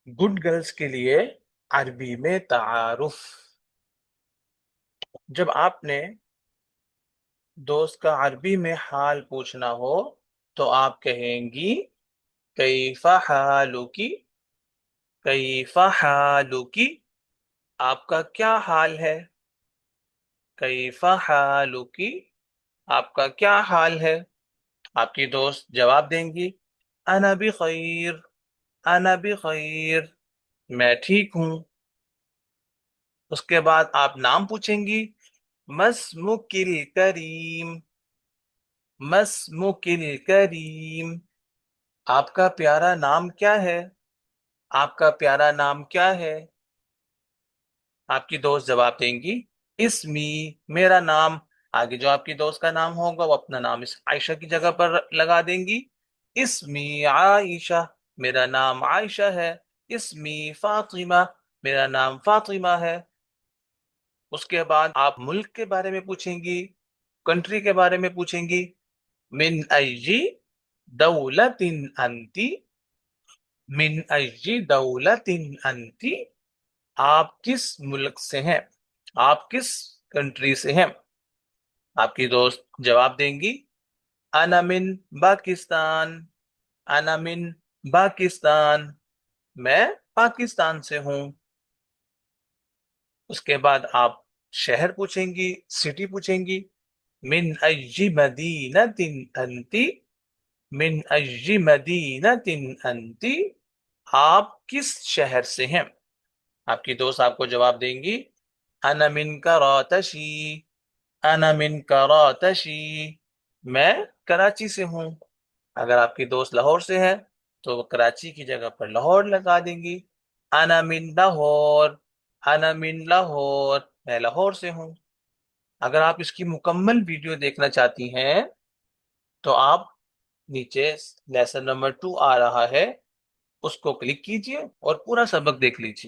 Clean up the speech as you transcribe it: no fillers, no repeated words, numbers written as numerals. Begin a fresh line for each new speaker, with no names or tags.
Good girls के लिए अरबी में तारुफ। जब आपने दोस्त का अरबी में हाल पूछना हो तो आप कहेंगी कैफा हालुकी। कैफा हालुकी, आपका क्या हाल है। कैफा हालुकी, आपका क्या हाल है। आपकी दोस्त जवाब देंगी अना भी खैर। अना भी खैर, मैं ठीक हूँ। उसके बाद आप नाम पूछेंगी मस्मुकिल करीम। मस्मुकिल करीम, आपका प्यारा नाम क्या है। आपका प्यारा नाम क्या है। आपकी दोस्त जवाब देंगी इस्मी, मेरा नाम। आगे जो आपकी दोस्त का नाम होगा वो अपना नाम इस आयशा की जगह पर लगा देंगी। इस्मी आयशा, मेरा नाम आयशा है। इस्मी फातिमा, मेरा नाम फातिमा है। उसके बाद आप मुल्क के बारे में पूछेंगी, कंट्री के बारे में पूछेंगी। मिन अय्यी दौलतिन अंती। मिन अय्यी दौलतिन अंती, आप किस मुल्क से हैं। आप किस कंट्री से हैं। आपकी दोस्त जवाब देंगी अना मिन पाकिस्तान। अना मिन पाकिस्तान, मैं पाकिस्तान से हूँ। उसके बाद आप शहर पूछेंगी, सिटी पूछेंगी। मिन अय्यी मदीनतिन अंती। मिन अय्यी मदीनतिन अंती, आप किस शहर से हैं। आपकी दोस्त आपको जवाब देंगी अना मिन करातशी। अना मिन करातशी, मैं कराची से हूँ। अगर आपकी दोस्त लाहौर से है तो वो कराची की जगह पर लाहौर लगा देंगी। अना मिन लाहौर। अना मिन लाहौर, मैं लाहौर से हूँ। अगर आप इसकी मुकम्मल वीडियो देखना चाहती हैं तो आप नीचे लेसन नंबर 2 आ रहा है, उसको क्लिक कीजिए और पूरा सबक देख लीजिए।